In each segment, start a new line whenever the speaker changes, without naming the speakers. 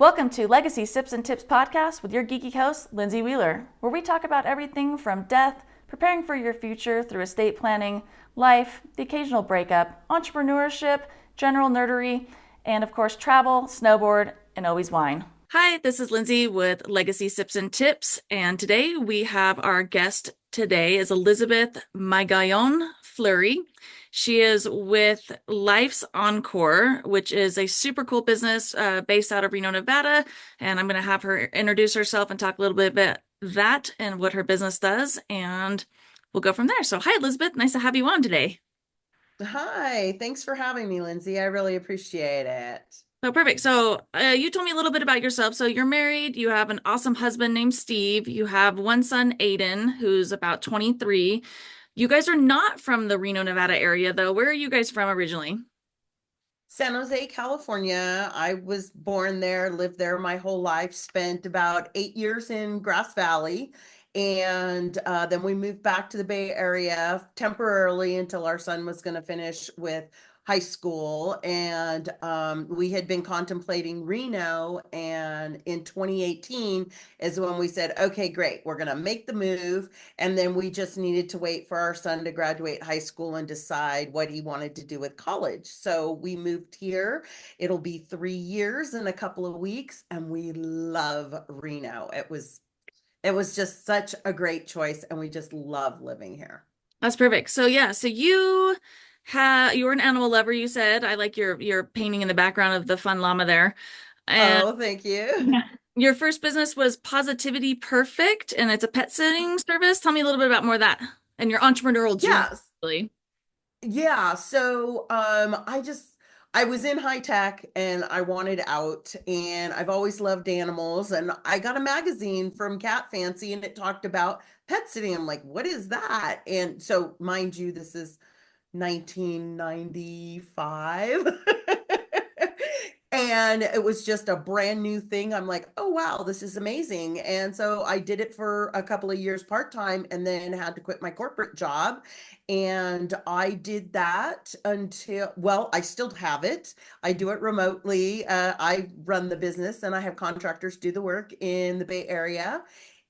Welcome to Legacy Sips and Tips podcast with your geeky host, Lindsay Wheeler, where we talk about everything from death, preparing for your future through estate planning, life, the occasional breakup, entrepreneurship, general nerdery, and of course, travel, snowboard, and always wine. Hi, this is Lindsay with Legacy Sips and Tips, and today we have our guest today is Elizabeth Magayon Flurry. She is with Life's Encore, which is a super cool business based out of Reno, Nevada. And I'm going to have her introduce herself and talk a little bit about that and what her business does. And we'll go from there. So, hi, Elizabeth. Nice to have you on today.
Hi, thanks for having me, Lindsay. I really appreciate it.
Oh, perfect. So, you told me a little bit about yourself. So, you're married, you have an awesome husband named Steve, you have one son, Aiden, who's about 23. You guys are not from the Reno, Nevada area, though. Where are you guys from originally?
San Jose, California. I was born there, lived there my whole life, spent about 8 years in Grass Valley. And then we moved back to the Bay Area temporarily until our son was going to finish with high school. And we had been contemplating Reno. And in 2018 is when we said, okay, great, we're going to make the move. And then we just needed to wait for our son to graduate high school and decide what he wanted to do with college. So we moved here. It'll be 3 years in a couple of weeks, and we love Reno. It was just such a great choice, and we just love living here.
That's perfect. So yeah, so you're an animal lover, you said. I like your painting in the background of the fun llama there. And
Oh, thank you.
yeah. Your first business was Positivity Perfect, and it's a pet sitting service. Tell me a little bit about more of that and your entrepreneurial journey,
Yes.
really.
Yeah, so I was in high tech and I wanted out, and I've always loved animals, and I got a magazine from Cat Fancy and it talked about pet sitting. I'm like, what is that? And so mind you, this is 1995. And it was just a brand new thing. I'm like, oh wow, this is amazing. And so I did it for a couple of years part-time and then had to quit my corporate job. And I did that until, well, I still have it. I do it remotely. I run the business and I have contractors do the work in the Bay Area.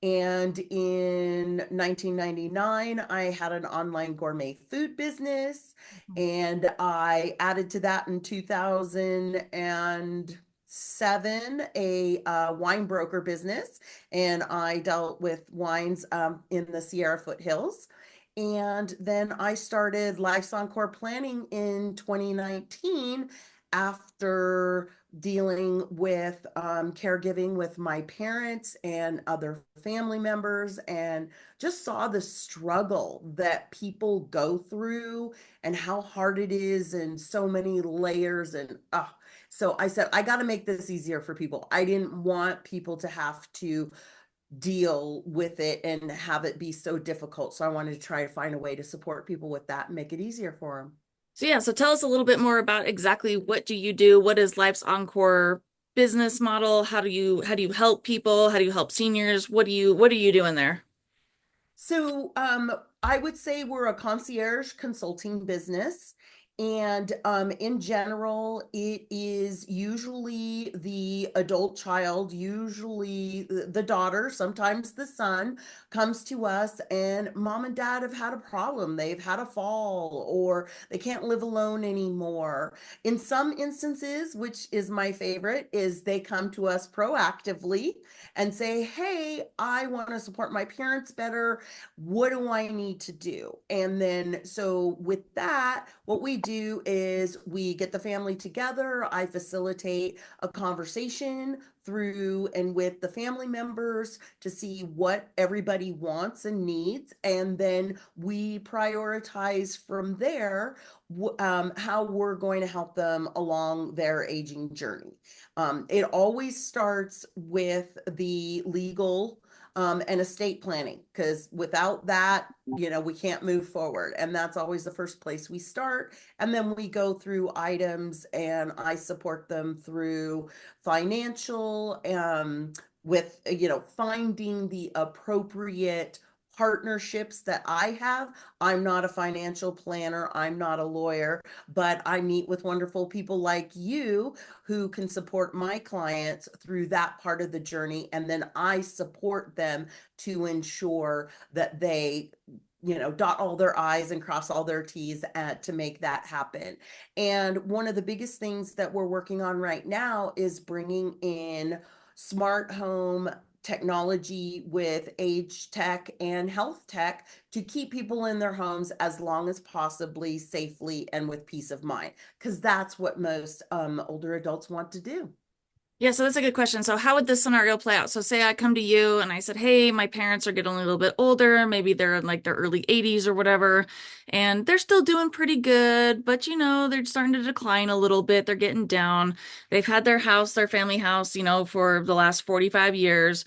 And in 1999, I had an online gourmet food business, and I added to that in 2007 a wine broker business, and I dealt with wines in the Sierra foothills. And then I started Life's Encore Planning in 2019 after dealing with caregiving with my parents and other family members, and just saw the struggle that people go through and how hard it is and so many layers. And so I said, I got to make this easier for people. I didn't want people to have to deal with it and have it be so difficult. So I wanted to try to find a way to support people with that and make it easier for them.
So yeah, so tell us a little bit more about exactly what do you do? What is Life's Encore business model? How do you help people? How do you help seniors? What are you doing there?
So, I would say we're a concierge consulting business. And in general, it is usually the adult child, usually the daughter, sometimes the son, comes to us, and mom and dad have had a problem. They've had a fall, or they can't live alone anymore. In some instances, which is my favorite, is they come to us proactively and say, hey, I want to support my parents better. What do I need to do? And then, so with that, what we do is we get the family together. I facilitate a conversation through and with the family members to see what everybody wants and needs. And then we prioritize from there how we're going to help them along their aging journey. It always starts with the legal and estate planning, because without that, we can't move forward. And that's always the first place we start. And then we go through items, and I support them through financial, with, finding the appropriate partnerships that I have. I'm not a financial planner, I'm not a lawyer, but I meet with wonderful people like you who can support my clients through that part of the journey. And then I support them to ensure that they dot all their I's and cross all their T's to make that happen. And one of the biggest things that we're working on right now is bringing in smart home technology with age tech and health tech to keep people in their homes as long as possibly safely and with peace of mind, because that's what most older adults want to do.
Yeah, so that's a good question. So how would this scenario play out? So say I come to you and I said, "Hey, my parents are getting a little bit older. Maybe they're in like their early 80s or whatever, and they're still doing pretty good, but they're starting to decline a little bit. They're getting down. They've had their house, their family house, for the last 45 years.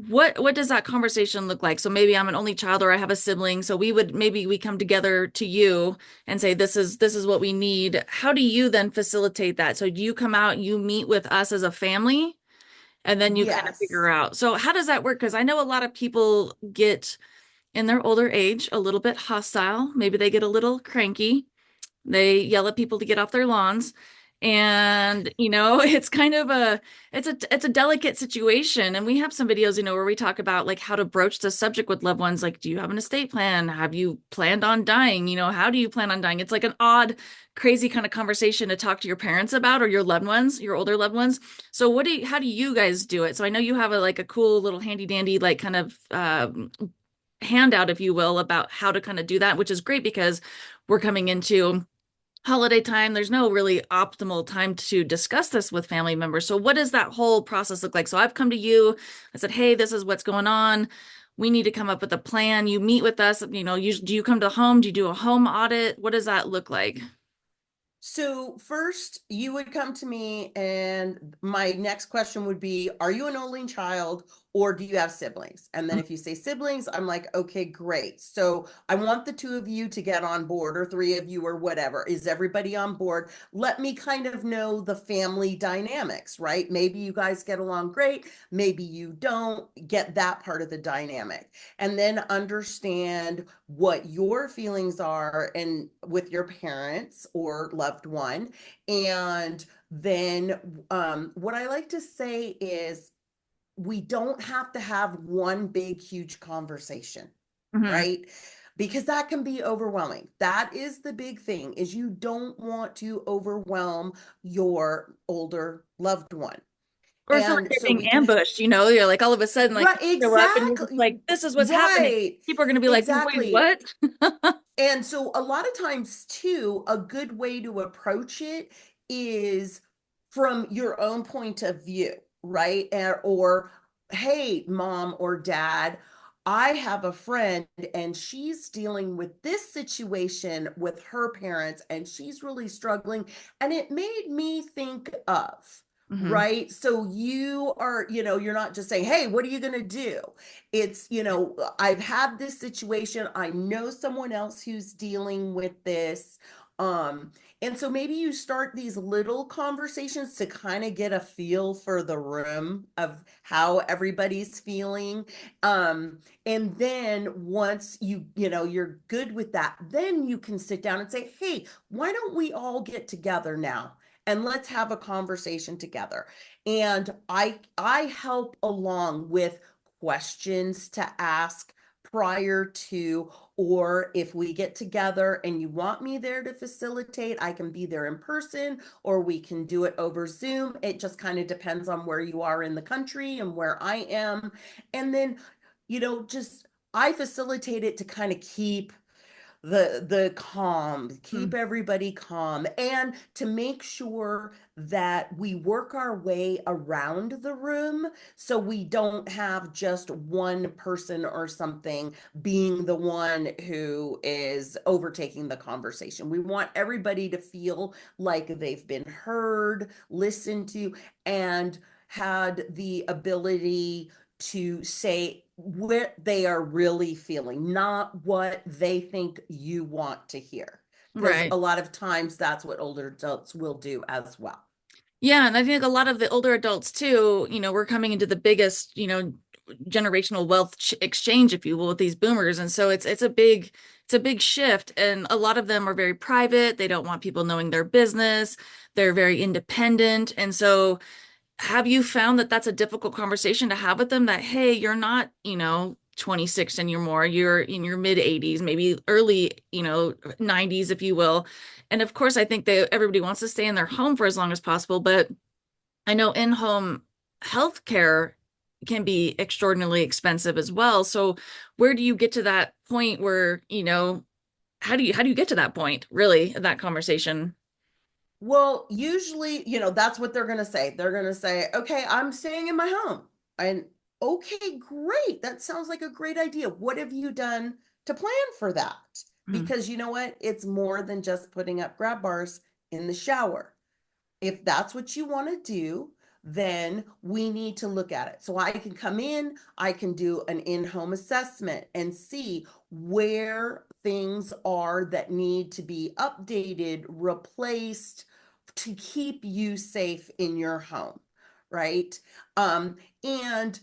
What does that conversation look like? So maybe I'm an only child or I have a sibling, so we come together to you and say this is what we need. How do you then facilitate that? So do you come out, you meet with us as a family, and then you kind of figure
Yes.
out. So how does that work? Because I know a lot of people get in their older age a little bit hostile. Maybe they get a little cranky. They yell at people to get off their lawns. And, it's kind of it's a delicate situation. And we have some videos, where we talk about like how to broach the subject with loved ones. Like, do you have an estate plan? Have you planned on dying? How do you plan on dying? It's like an odd, crazy kind of conversation to talk to your parents about, or your loved ones, your older loved ones. So how do you guys do it? So I know you have like a cool little handy dandy, like kind of, handout, if you will, about how to kind of do that, which is great because we're coming into holiday time. There's no really optimal time to discuss this with family members. So what does that whole process look like? So I've come to you, I said, "Hey, this is what's going on. We need to come up with a plan." You meet with us, do you come to home? Do you do a home audit? What does that look like?
So first, you would come to me, and my next question would be, are you an only child or do you have siblings? And then if you say siblings, I'm like, okay, great. So I want the two of you to get on board, or three of you, or whatever. Is everybody on board? Let me kind of know the family dynamics, right? Maybe you guys get along great. Maybe you don't. Get that part of the dynamic. And then understand what your feelings are and with your parents or loved one. And then what I like to say is, we don't have to have one big huge conversation,
Mhm.
right? Because that can be overwhelming. That is the big thing, is you don't want to overwhelm your older loved one.
Or it's not like
And
you're
so
being
we can,
ambushed, you're like all of a sudden, like
right,
you show up and you're just
exactly,
like, "This is what's happening."
right,
People are going to be like, "Wait,
exactly.
what?"
And so a lot of times too, a good way to approach it is from your own point of view, right? Or, hey, mom or dad, I have a friend and she's dealing with this situation with her parents and she's really struggling. And it made me think of,
Mhm.
right? So you are, you're not just saying, hey, what are you going to do? It's, I've had this situation. I know someone else who's dealing with this. And so maybe you start these little conversations to kind of get a feel for the room of how everybody's feeling. And then once you're good with that, then you can sit down and say, hey, why don't we all get together now? And let's have a conversation together. And I help along with questions to ask prior to, or if we get together and you want me there to facilitate, I can be there in person or we can do it over Zoom. It just kind of depends on where you are in the country and where I am. And then, just I facilitate it to kind of keep the calm, keep everybody calm, and to make sure that we work our way around the room so we don't have just one person or something being the one who is overtaking the conversation. We want everybody to feel like they've been heard, listened to, and had the ability to say what they are really feeling, not what they think you want to hear. Because
Right.
a lot of times that's what older adults will do as well.
Yeah, and I think a lot of the older adults too, we're coming into the biggest, generational wealth exchange, if you will, with these boomers. And so it's a big shift. And a lot of them are very private. They don't want people knowing their business. They're very independent. And so have you found that that's a difficult conversation to have with them, that, hey, you're not, 26 and you're in your mid 80s, maybe early, 90s, if you will. And of course, I think that everybody wants to stay in their home for as long as possible, but I know in-home healthcare can be extraordinarily expensive as well. So where do you get to that point where, how do you get to that point, really, in that conversation?
Well, usually, that's what they're going to say. They're going to say, okay, I'm staying in my home. And okay, great. That sounds like a great idea. What have you done to plan for that?
Mm.
Because you know what? It's more than just putting up grab bars in the shower. If that's what you want to do, then we need to look at it. So I can come in, I can do an in-home assessment and see where things are that need to be updated, replaced to keep you safe in your home, right? And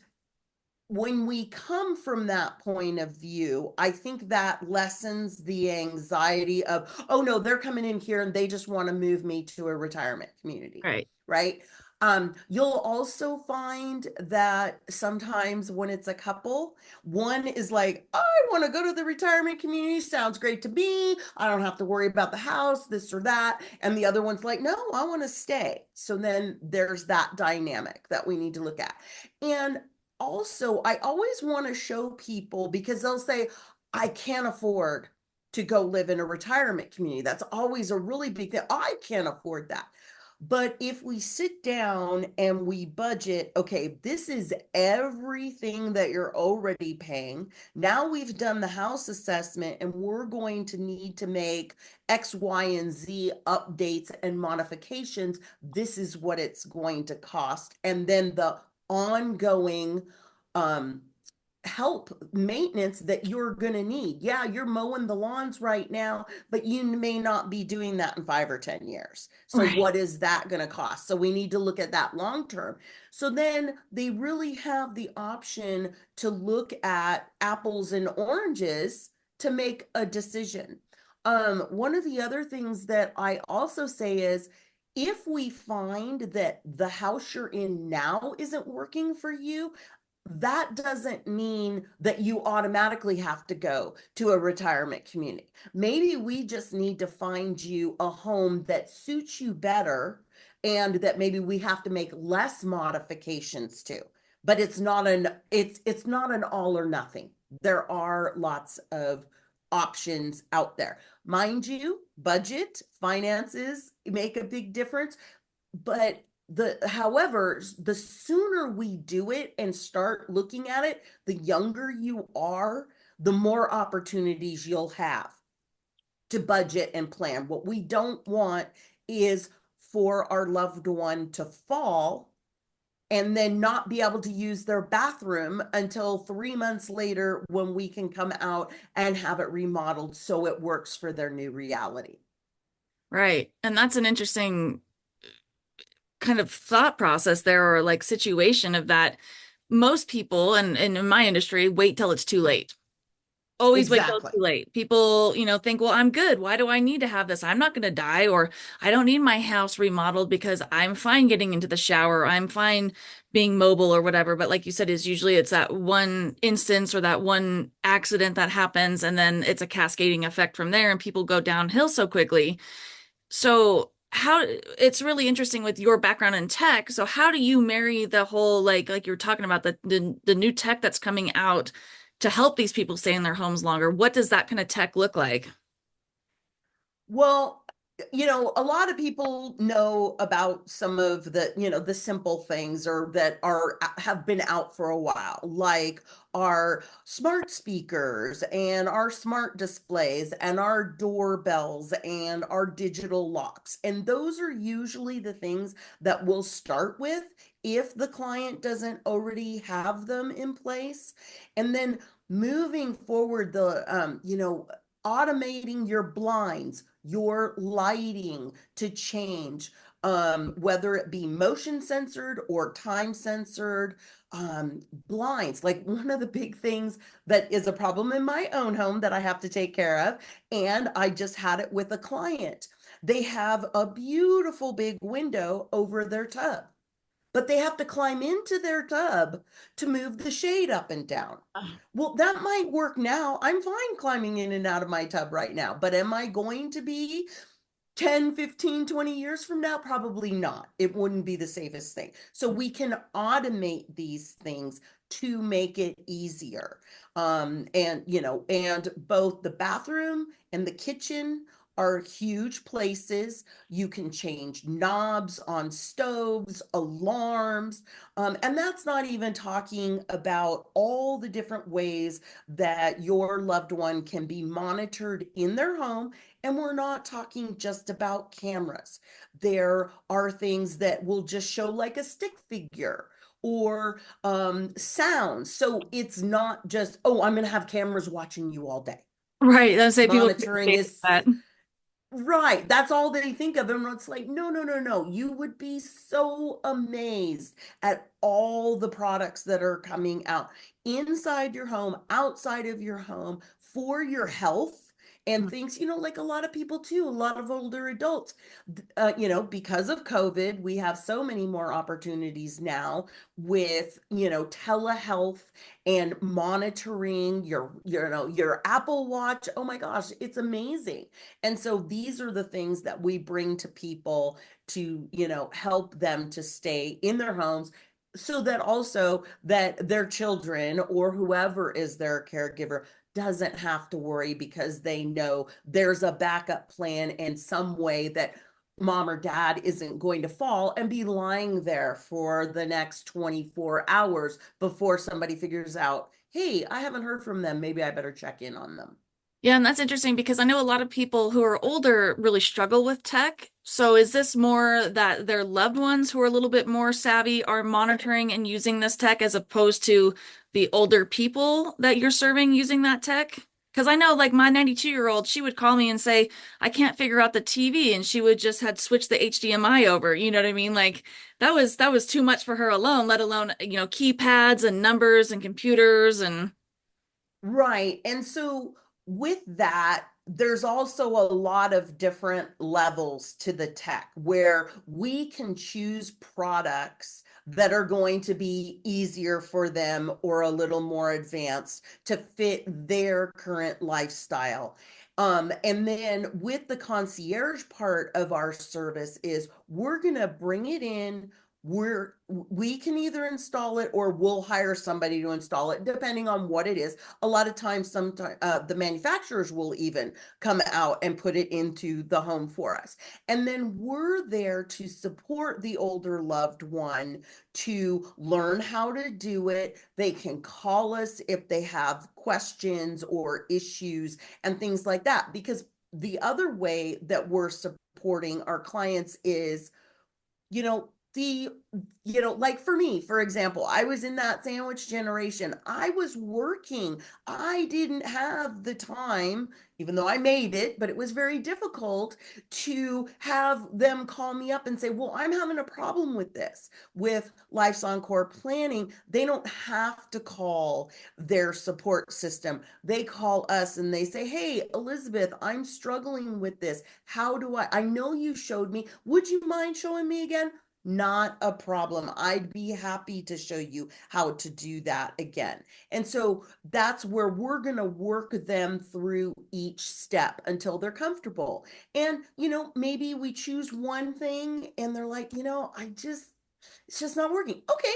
when we come from that point of view, I think that lessens the anxiety of, oh no, they're coming in here and they just want to move me to a retirement community,
Right.
right? You'll also find that sometimes when it's a couple, one is like, I want to go to the retirement community. Sounds great to me. I don't have to worry about the house, this or that. And the other one's like, no, I want to stay. So then there's that dynamic that we need to look at. And also, I always want to show people because they'll say, I can't afford to go live in a retirement community. That's always a really big thing. I can't afford that. But if we sit down and we budget, okay, this is everything that you're already paying. Now we've done the house assessment and we're going to need to make X, Y, and Z updates and modifications. This is what it's going to cost. And then the ongoing um, help maintenance that you're going to need. Yeah, you're mowing the lawns right now, but you may not be doing that in 5 or 10 years. So
Right.
what is that going to cost? So we need to look at that long term. So then they really have the option to look at apples and oranges to make a decision. One of the other things that I also say is if we find that the house you're in now isn't working for you, that doesn't mean that you automatically have to go to a retirement community. Maybe we just need to find you a home that suits you better and that maybe we have to make less modifications to. But it's not an all or nothing. There are lots of options out there. Mind you, budget, finances make a big difference, but however, the sooner we do it and start looking at it, the younger you are, the more opportunities you'll have to budget and plan. What we don't want is for our loved one to fall and then not be able to use their bathroom until 3 months later when we can come out and have it remodeled so it works for their new reality.
Right. And that's an interesting kind of thought process there, or like situation of that. Most people, and in my industry, wait till it's too late. Always wait till it's
Exactly.
too late. People, think, well, I'm good. Why do I need to have this? I'm not going to die, or I don't need my house remodeled because I'm fine getting into the shower. I'm fine being mobile or whatever. But like you said, is usually it's that one instance or that one accident that happens, and then it's a cascading effect from there, and people go downhill so quickly. So how it's really interesting with your background in tech. So how do you marry the whole like you were talking about the new tech that's coming out to help these people stay in their homes longer? What does that kind of tech look like?
Well, a lot of people know about some of the simple things or that are have been out for a while, like our smart speakers and our smart displays and our doorbells and our digital locks. And those are usually the things that we'll start with if the client doesn't already have them in place. And then moving forward, automating your blinds, your lighting to change. whether it be motion censored or time censored. Blinds, like one of the big things that is a problem in my own home that I have to take care of. And I just had it with a client. They have a beautiful big window over their tub, but they have to climb into their tub to move the shade up and down. Well, that might work now. I'm fine climbing in and out of my tub right now, but am I going to be 10, 15, 20 years from now? Probably not. It wouldn't be the safest thing. So we can automate these things to make it easier. And both the bathroom and the kitchen are huge places. You can change knobs on stoves, alarms, and that's not even talking about all the different ways that your loved one can be monitored in their home. And we're not talking just about cameras. There are things that will just show like a stick figure or sounds. So it's not just, oh, I'm going to have cameras watching you all day.
Right. I say people
Monitoring
think
is
that.
right. That's all they think of. And it's like, no, no, no, no. You would be so amazed at all the products that are coming out inside your home, outside of your home for your health and things, like a lot of people too, a lot of older adults, because of COVID, we have so many more opportunities now with, telehealth and monitoring your Apple Watch. Oh my gosh, it's amazing. And so these are the things that we bring to people to, help them to stay in their homes so that also that their children or whoever is their caregiver doesn't have to worry because they know there's a backup plan in some way that mom or dad isn't going to fall and be lying there for the next 24 hours before somebody figures out, hey, I haven't heard from them. Maybe I better check in on them.
Yeah, and that's interesting because I know a lot of people who are older really struggle with tech. So is this more that their loved ones who are a little bit more savvy are monitoring and using this tech as opposed to the older people that you're serving using that tech? Because I know like my 92-year-old, she would call me and say, I can't figure out the TV, and she would just had switched the HDMI over. You know what I mean? Like that was too much for her alone, let alone, keypads and numbers and computers and
Right. And so with that, there's also a lot of different levels to the tech where we can choose products that are going to be easier for them or a little more advanced to fit their current lifestyle. And then with the concierge part of our service is we're going to bring it in. We can either install it or we'll hire somebody to install it, depending on what it is. A lot of times, sometimes the manufacturers will even come out and put it into the home for us. And then we're there to support the older loved one to learn how to do it. They can call us if they have questions or issues and things like that. Because the other way that we're supporting our clients is, you know, the, like for me, for example, I was in that sandwich generation. I was working. I didn't have the time, even though I made it, but it was very difficult to have them call me up and say, well, I'm having a problem with this. With Life's Encore planning, they don't have to call their support system. They call us and they say, hey, Elizabeth, I'm struggling with this. How do I know you showed me. Would you mind showing me again? Not a problem. I'd be happy to show you how to do that again. And so that's where we're going to work them through each step until they're comfortable. And, maybe we choose one thing and they're like, it's just not working. Okay.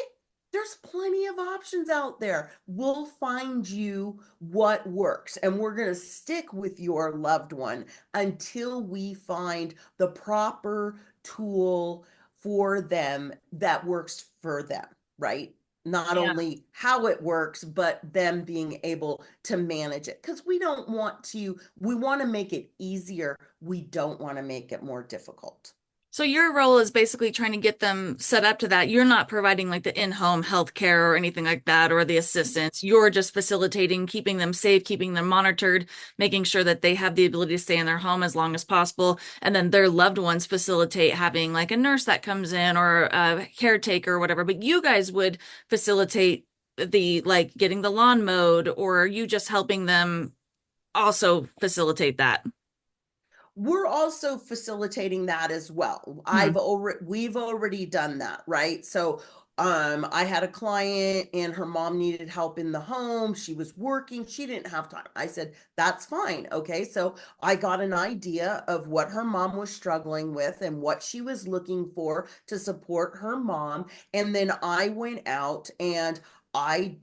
There's plenty of options out there. We'll find you what works, and we're going to stick with your loved one until we find the proper tool for them that works for them, right? Not
yeah.
only how it works, but them being able to manage it. Because we want to make it easier. We don't want to make it more difficult.
So your role is basically trying to get them set up to that. You're not providing like the in-home health care or anything like that or the assistance. You're just facilitating, keeping them safe, keeping them monitored, making sure that they have the ability to stay in their home as long as possible. And then their loved ones facilitate having like a nurse that comes in or a caretaker or whatever. But you guys would facilitate the like getting the lawn mowed, or are you just helping them also facilitate that?
We're also facilitating that as well.
Hmm.
We've already done that, right? So I had a client and her mom needed help in the home. She was working, she didn't have time. I said, that's fine. Okay. So I got an idea of what her mom was struggling with and what she was looking for to support her mom. And then I went out and I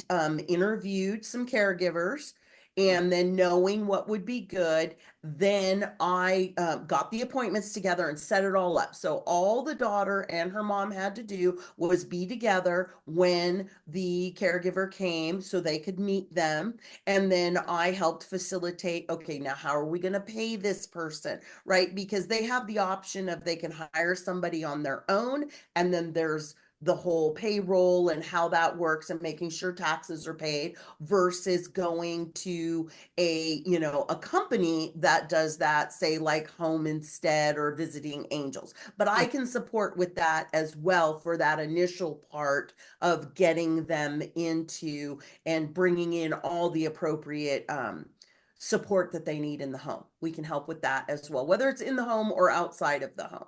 interviewed some caregivers, and then knowing what would be good, then I got the appointments together and set it all up. So all the daughter and her mom had to do was be together when the caregiver came so they could meet them. And then I helped facilitate, okay, now how are we going to pay this person, right? Because they have the option of they can hire somebody on their own, and then there's the whole payroll and how that works and making sure taxes are paid versus going to a company that does that, say like Home Instead or Visiting Angels. But I can support with that as well for that initial part of getting them into and bringing in all the appropriate support that they need in the home. We can help with that as well, whether it's in the home or outside of the home.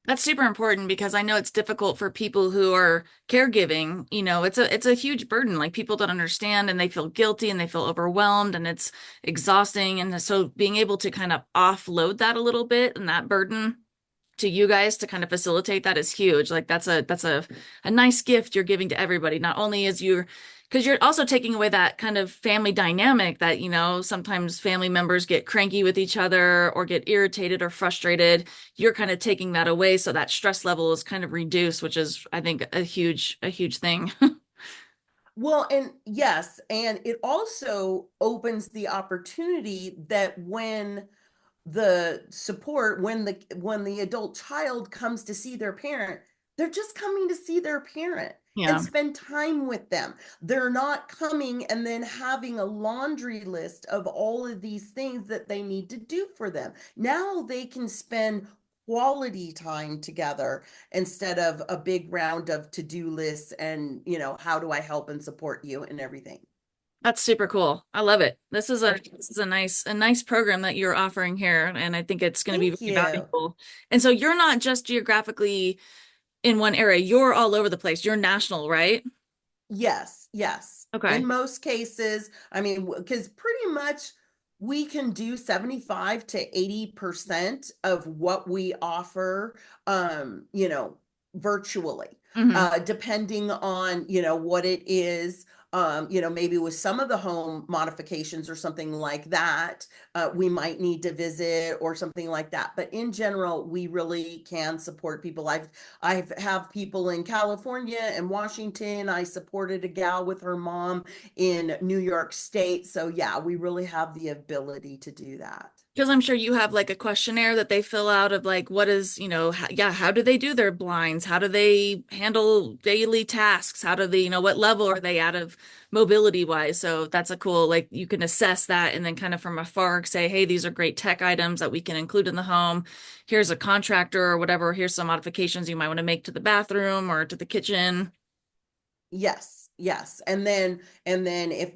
That's super important because I know it's difficult for people who are caregiving. It's a huge burden. Like people don't understand and they feel guilty and they feel overwhelmed and it's exhausting. And so being able to kind of offload that a little bit and that burden to you guys to kind of facilitate that is huge. Like that's a nice gift you're giving to everybody. Not only is you because you're also taking away that kind of family dynamic that, sometimes family members get cranky with each other or get irritated or frustrated. You're kind of taking that away so that stress level is kind of reduced, which is, I think, a huge thing.
Well, and yes, and it also opens the opportunity that when the adult child comes to see their parent, they're just coming to see their parent and
Yeah.
spend time with them. They're not coming and then having a laundry list of all of these things that they need to do for them. Now they can spend quality time together instead of a big round of to-do lists and, how do I help and support you and everything.
That's super cool. I love it. This is a nice program that you're offering here, and I think it's going to be
Thank
very
you.
valuable. And so you're not just geographically in one area, you're all over the place. You're national, right?
Yes, yes.
Okay.
In most cases, I mean, because pretty much we can do 75 to 80% of what we offer, virtually,
Hmm.
depending on, what it is. Maybe with some of the home modifications or something like that, we might need to visit or something like that. But in general, we really can support people. I have people in California and Washington. I supported a gal with her mom in New York State. So yeah, we really have the ability to do that.
Because I'm sure you have like a questionnaire that they fill out of like, what is, yeah, how do they do their blinds? How do they handle daily tasks? How do they, what level are they out of mobility wise? So that's a cool, like, you can assess that and then kind of from afar say, hey, these are great tech items that we can include in the home. Here's a contractor or whatever. Here's some modifications you might want to make to the bathroom or to the kitchen.
Yes, yes. And then if,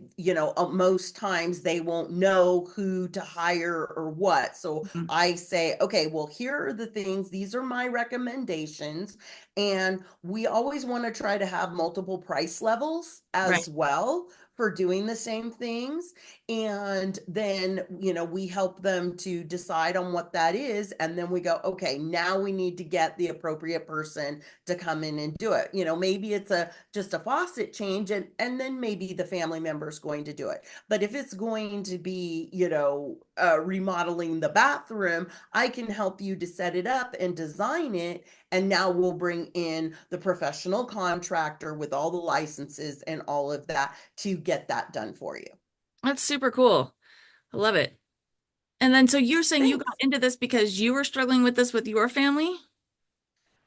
most times they won't know who to hire or what. So
Mhm.
I say, okay, well, here are the things, these are my recommendations. And we always want to try to have multiple price levels
Right.
as well for doing the same things. And then, we help them to decide on what that is. And then we go, okay, now we need to get the appropriate person to come in and do it. Maybe it's just a faucet change, and then maybe the family member is going to do it. But if it's going to be, remodeling the bathroom, I can help you to set it up and design it. And now we'll bring in the professional contractor with all the licenses and all of that to get that done for you.
That's super cool. I love it. And then so you're saying you got
Thanks.
into this because you were struggling with this with your family?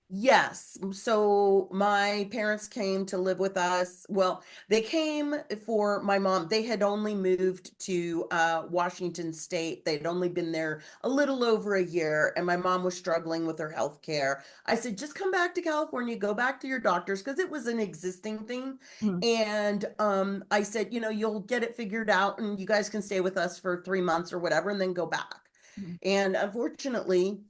Yes. So my parents came to live with us. Well, they came for my mom. They had only moved to Washington State. They'd only been there a little over a year, and my mom was struggling with her health care. I said, just come back to California, go back to your doctors, because it was an existing thing.
Mhm.
And I said, you'll get it figured out, and you guys can stay with us for 3 months or whatever, and then go back.
Mhm.
And unfortunately,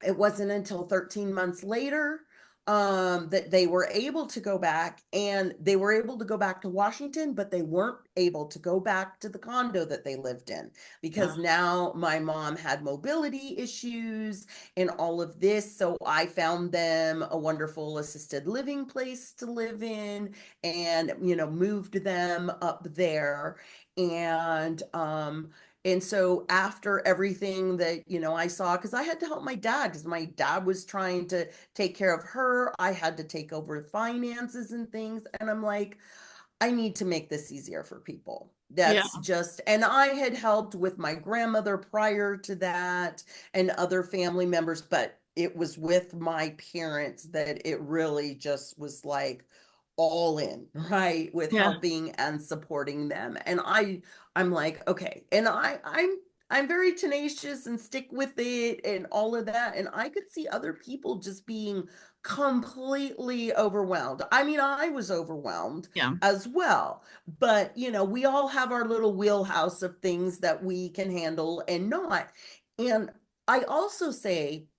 it wasn't until 13 months later that they were able to go back, and they were able to go back to Washington, but they weren't able to go back to the condo that they lived in because
Yeah.
now my mom had mobility issues and all of this. So I found them a wonderful assisted living place to live in and, moved them up there. And so after everything that, I saw, because I had to help my dad, because my dad was trying to take care of her. I had to take over finances and things. And I'm like, I need to make this easier for people.
Yeah.
That's just, and I had helped with my grandmother prior to that and other family members, but it was with my parents that it really just was like all in, right? With
Yeah.
helping and supporting them. And I'm like, okay. And I'm very tenacious and stick with it and all of that. And I could see other people just being completely overwhelmed. I mean, I was overwhelmed
Yeah.
as well. But, we all have our little wheelhouse of things that we can handle and not. And I also say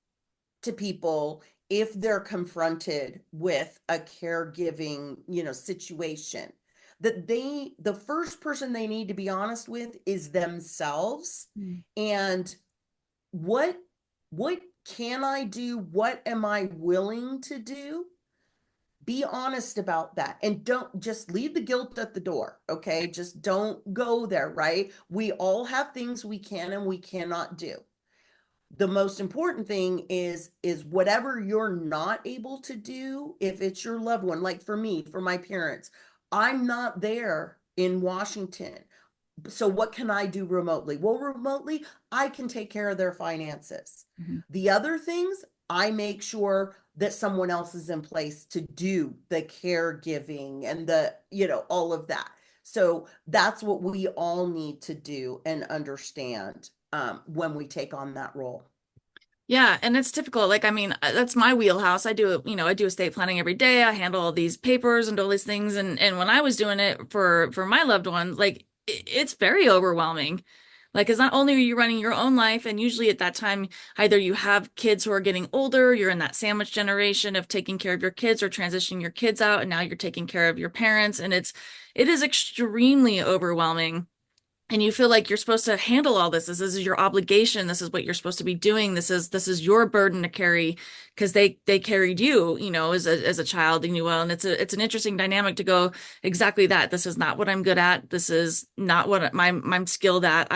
to people, if they're confronted with a caregiving, situation, that the first person they need to be honest with is themselves.
Mm.
And what, what can I do? What am I willing to do? Be honest about that and don't just leave the guilt at the door. Okay. Just don't go there, right? We all have things we can and we cannot do. The most important thing is whatever you're not able to do, if it's your loved one, like for me, for my parents, I'm not there in Washington. So what can I do remotely? Well, remotely, I can take care of their finances.
Mhm.
The other things, I make sure that someone else is in place to do the caregiving and all of that. So that's what we all need to do and understand when we take on that role.
Yeah, and it's difficult. Like, I mean, that's my wheelhouse. I do estate planning every day. I handle all these papers and all these things. And when I was doing it for my loved ones, like it's very overwhelming. Like, because not only are you running your own life, and usually at that time, either you have kids who are getting older, you're in that sandwich generation of taking care of your kids or transitioning your kids out, and now you're taking care of your parents, and it is extremely overwhelming. And you feel like you're supposed to handle all this. This is your obligation. This is what you're supposed to be doing. This is your burden to carry because they carried you, as a child, and and it's an interesting dynamic to go exactly that. This is not what I'm good at. This is not what I'm skilled at.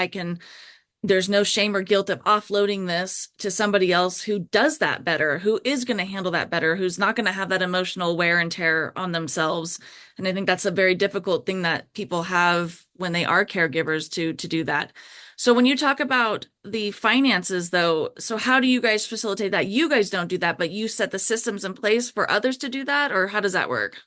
There's no shame or guilt of offloading this to somebody else who does that better, who is going to handle that better, who's not going to have that emotional wear and tear on themselves. And I think that's a very difficult thing that people have when they are caregivers to do that. So when you talk about the finances though, so how do you guys facilitate that? You guys don't do that, but you set the systems in place for others to do that, or how does that work?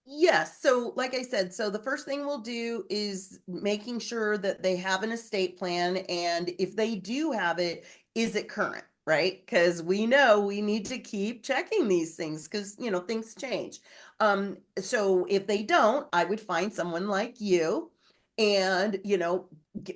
Yes. So, like I said, so the first thing we'll do is making sure that they have an estate plan. And if they do have it, is it current? Right? Because we know we need to keep checking these things because, things change. So if they don't, I would find someone like you and,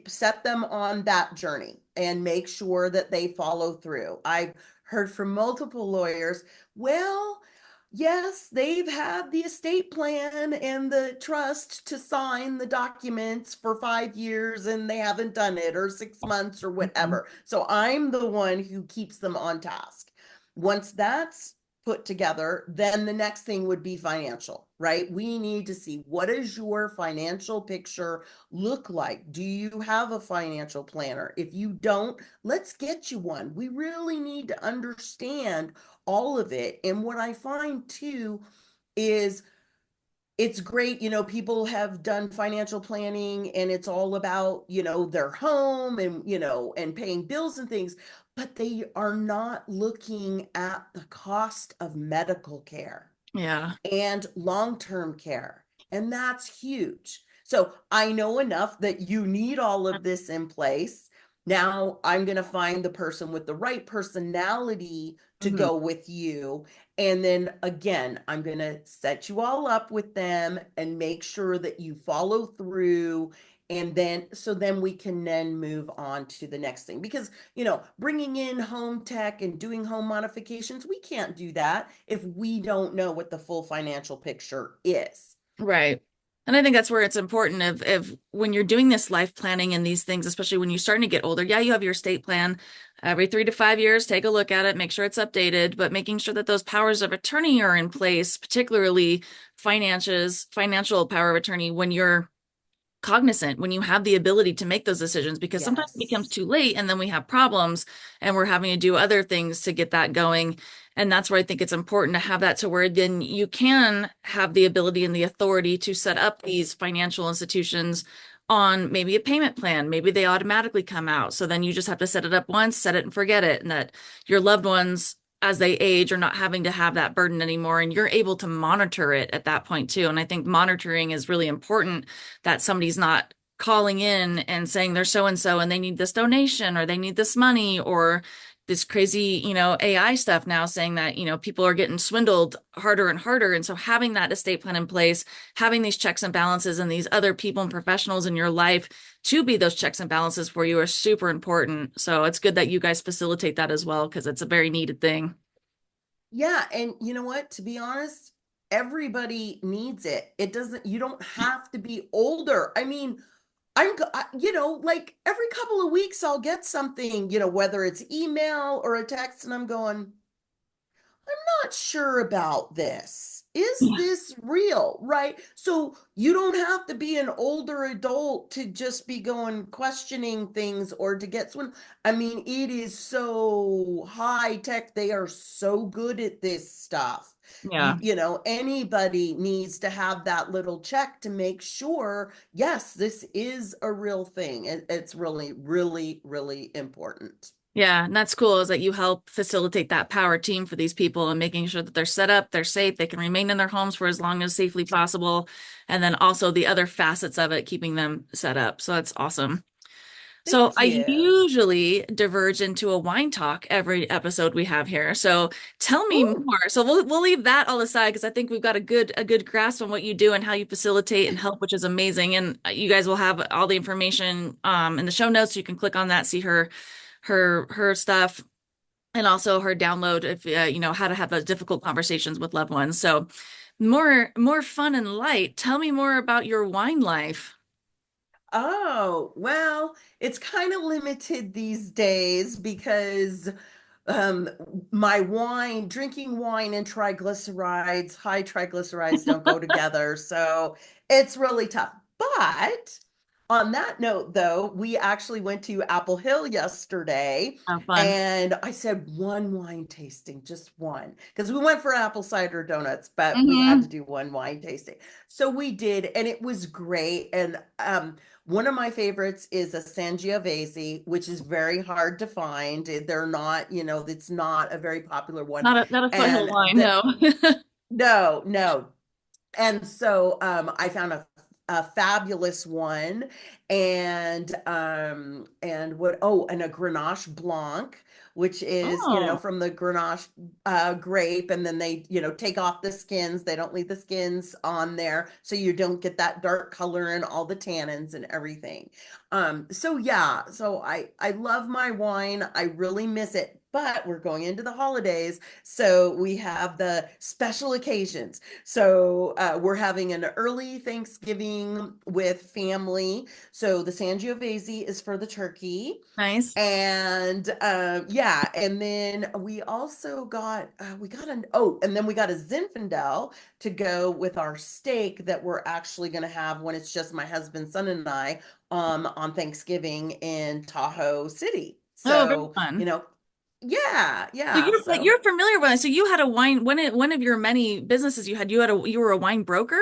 set them on that journey and make sure that they follow through. I've heard from multiple lawyers, well, yes, they've had the estate plan and the trust to sign the documents for 5 years and they haven't done it, or 6 months, or
Mhm.
whatever. So I'm the one who keeps them on task. Once that's put together, then the next thing would be financial, right? We need to see, what does your financial picture look like? Do you have a financial planner? If you don't, let's get you one. We really need to understand all of it. And what I find too is it's great, people have done financial planning and it's all about, their home and, and paying bills and things, but they are not looking at the cost of medical care
Yeah.
and long-term care. And that's huge. So I know enough that you need all of this in place. Now I'm going to find the person with the right personality to
Mhm.
go with you. And then again, I'm going to set you all up with them and make sure that you follow through. And then we can then move on to the next thing because bringing in home tech and doing home modifications, we can't do that if we don't know what the full financial picture is.
Right. And I think that's where it's important of when you're doing this life planning and these things, especially when you're starting to get older. Yeah, you have your estate plan every 3 to 5 years, take a look at it, make sure it's updated, but making sure that those powers of attorney are in place, particularly financial power of attorney when you're cognizant, when you have the ability to make those decisions, because sometimes it becomes
Yes.
too late and then we have problems and we're having to do other things to get that going. And that's where I think it's important to have that to where then you can have the ability and the authority to set up these financial institutions on maybe a payment plan. Maybe they automatically come out. So then you just have to set it up once, set it and forget it. And that your loved ones, as they age, are not having to have that burden anymore. And you're able to monitor it at that point too. And I think monitoring is really important, that somebody's not calling in and saying they're so and so and they need this donation or they need this money, or this crazy, AI stuff now saying that, people are getting swindled harder and harder. And so having that estate plan in place, having these checks and balances and these other people and professionals in your life to be those checks and balances for you are super important. So it's good that you guys facilitate that as well, because it's a very needed thing.
Yeah, and you know what? To be honest, everybody needs it. You don't have to be older. I mean, like every couple of weeks I'll get something, whether it's email or a text, and I'm going, not sure about this. Is
Yeah.
this real? Right. So you don't have to be an older adult to just be going questioning things or to get swim. I mean, it is so high tech. They are so good at this stuff.
Yeah.
Anybody needs to have that little check to make sure, yes, this is a real thing. It's really, really, really important.
Yeah, and that's cool is that you help facilitate that power team for these people and making sure that they're set up, they're safe, they can remain in their homes for as long as safely possible. And then also the other facets of it, keeping them set up. So that's awesome. So
Thank
I
you.
usually diverge into a wine talk every episode we have here. So tell me
Ooh.
more. So we'll leave that all aside because I think we've got a good grasp on what you do and how you facilitate and help, which is amazing. And you guys will have all the information in the show notes. You can click on that, see her stuff, and also her download if how to have those difficult conversations with loved ones. So more fun and light. Tell me more about your wine life.
Oh, well, it's kind of limited these days because um drinking wine and triglycerides, high triglycerides don't go together. So it's really tough. But on that note, though, we actually went to Apple Hill yesterday
Have fun.
and I said one wine tasting, just one, because we went for apple cider donuts, but we had to
Hmm.
do one wine tasting. So we did, and it was great. And one of my favorites is a Sangiovese, which is very hard to find. They're not, it's not a very popular one.
Not a foothill
And
wine, no.
no, no. And so I found a fabulous one and a Grenache Blanc, which is,
Oh,
from the Grenache grape, and then they, take off the skins. They don't leave the skins on there, so you don't get that dark color and all the tannins and everything. So yeah, so I love my wine. I really miss it. But we're going into the holidays, so we have the special occasions. So we're having an early Thanksgiving with family. So the Sangiovese is for the turkey.
nice.
And yeah, and then we also got and then we got a Zinfandel to go with our steak that we're actually going to have when it's just my husband, son, and I on Thanksgiving in Tahoe City.
Oh, very
So,
fun.
yeah,
So
yeah.
but
So
you're familiar with it. So you had a wine, one of your many businesses you had, you were a wine broker?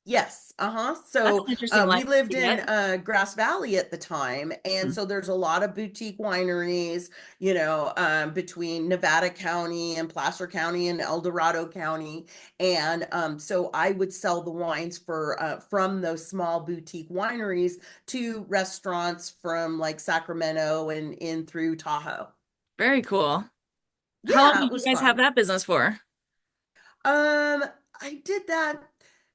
Yes, uh-huh.
That's
So
an interesting line
we lived
to
in
get.
Grass Valley at the time, and
Mm.
so there's a lot of boutique wineries, between Nevada County and Placer County and El Dorado County, and so I would sell the wines for from those small boutique wineries to restaurants from like Sacramento and in through Tahoe.
Very cool. How long
Yeah,
did
it
you
was
guys have
fun.
that business for?
I did that.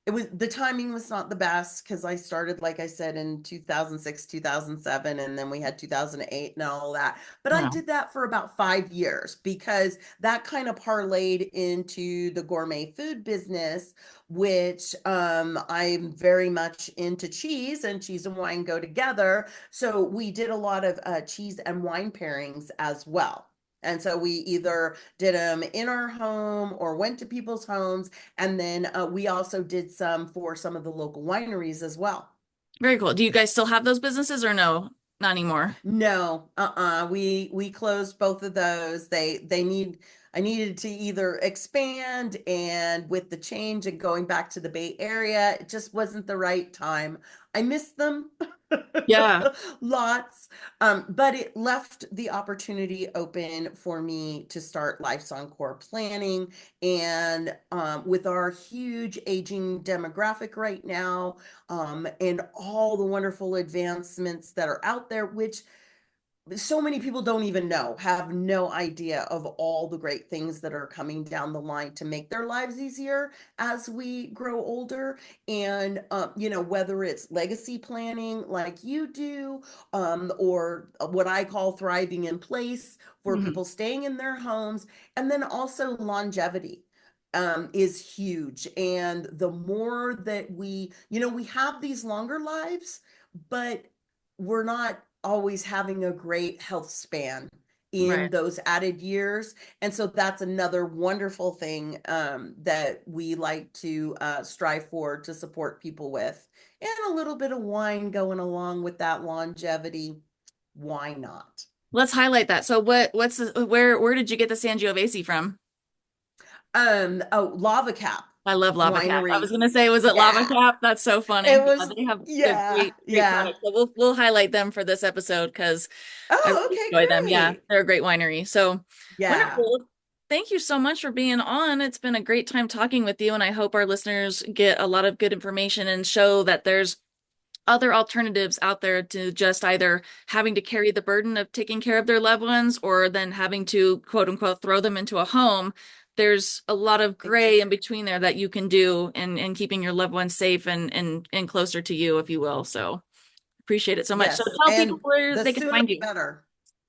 It was the timing was not the best because I started, like I said, in 2006, 2007, and then we had 2008 and all that. But I
Wow.
did that for about 5 years because that kind of parlayed into the gourmet food business, which I'm very much into cheese, and cheese and wine go together. So we did a lot of cheese and wine pairings as well. And so we either did them in our home or went to people's homes, and then we also did some for some of the local wineries as well.
Very cool. Do you guys still have those businesses or no? Not anymore.
No, we closed both of those. I needed to either expand, and with the change and going back to the Bay Area, it just wasn't the right time. I missed them
Yeah.
lots, but it left the opportunity open for me to start Life's Encore planning. And with our huge aging demographic right now, and all the wonderful advancements that are out there, which so many people don't even know, have no idea of all the great things that are coming down the line to make their lives easier as we grow older. And, whether it's legacy planning like you do, or what I call thriving in place for
Mhm.
people staying in their homes, and then also longevity is huge. And the more that we have these longer lives, but we're not always having a great health span
Right.
in those added years. And so that's another wonderful thing that we like to strive for to support people with. And a little bit of wine going along with that longevity. Why not?
Let's highlight that. So where did you get the Sangiovese from?
Oh, Lava Cap
I love Lava Cap. I was
Winery.
gonna say, was it Lava
Yeah,
Cap? That's so funny.
it
Yeah,
was.
they have
Yeah,
great
yeah.
products. So we'll highlight them for this episode because I
Oh,
really
okay,
enjoy them. Yeah,
great.
they're a great winery. So
Yeah.
wonderful. Thank you so much for being on. It's been a great time talking with you, and I hope our listeners get a lot of good information and show that there's other alternatives out there to just either having to carry the burden of taking care of their loved ones or then having to quote unquote throw them into a home. There's a lot of gray in between there that you can do in keeping your loved ones safe and closer to you, if you will. So appreciate it so much. So
Yes,
tell people
and
where
the
they can
sooner
find
the
you.
better.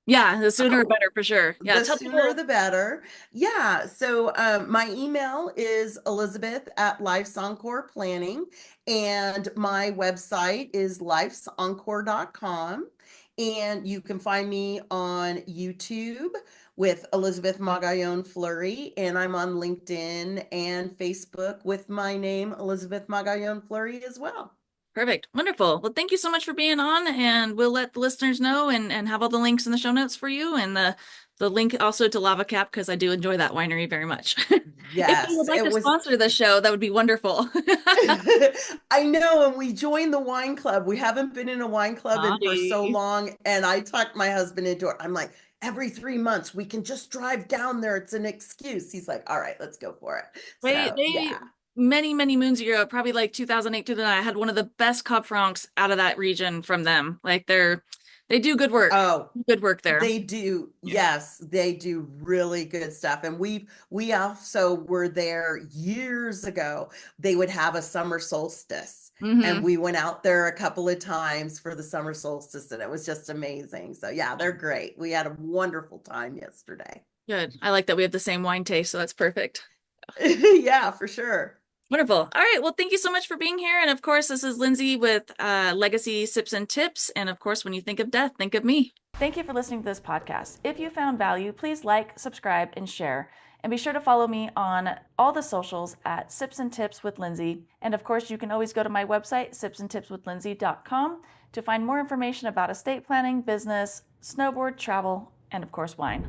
Yeah, the sooner the
Oh,
better for sure. Yeah,
the
tell
sooner
people.
the better. Yeah. So my email is Elizabeth at Life's Encore Planning, and my website is lifesencore.com. And you can find me on YouTube with Elizabeth Magayon Flurry, and I'm on LinkedIn and Facebook with my name, Elizabeth Magayon Flurry, as well.
Perfect. Wonderful. Well, thank you so much for being on, and we'll let the listeners know and have all the links in the show notes for you and the link also to Lava Cap because I do enjoy that winery very much. If you would
Yes,
like
it
to
was.
sponsor the show, that would be wonderful.
I know, and we joined the wine club. We haven't been in a wine club in for so
Naughty.
long, and I talked my husband into it. I'm like, every 3 months we can just drive down there. It's an excuse. He's like, all right, let's go for it. So
They
yeah.
many moons ago, probably like 2008, 2009, I had one of the best Cab Francs out of that region from them. Like they do good work.
Oh,
Good work there.
they do.
Yeah.
Yes, they do really good stuff. And we also were there years ago. They would have a summer solstice. And
Mm-hmm.
we went out there a couple of times for the summer solstice, and it was just amazing. So yeah, they're great. We had a wonderful time yesterday.
Good. I like that we have the same wine taste, so that's perfect.
Yeah, for sure.
Wonderful. All right. Well, thank you so much for being here. And of course, this is Lindsay with Legacy Sips and Tips. And of course, when you think of death, think of me. Thank you for listening to this podcast. If you found value, please like, subscribe, and share. And be sure to follow me on all the socials at Sips and Tips with Lindsay. And of course, you can always go to my website, sipsandtipswithlindsay.com, to find more information about estate planning, business, snowboard, travel, and of course, wine.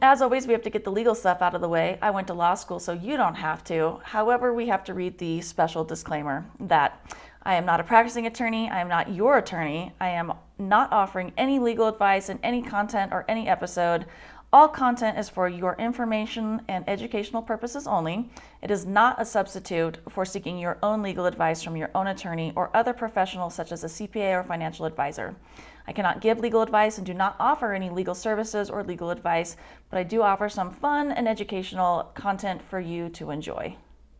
As always, we have to get the legal stuff out of the way. I went to law school, so you don't have to. However, we have to read the special disclaimer that I am not a practicing attorney. I am not your attorney. I am not offering any legal advice in any content or any episode. All content is for your information and educational purposes only. It is not a substitute for seeking your own legal advice from your own attorney or other professionals such as a CPA or financial advisor. I cannot give legal advice and do not offer any legal services or legal advice, but I do offer some fun and educational content for you to enjoy.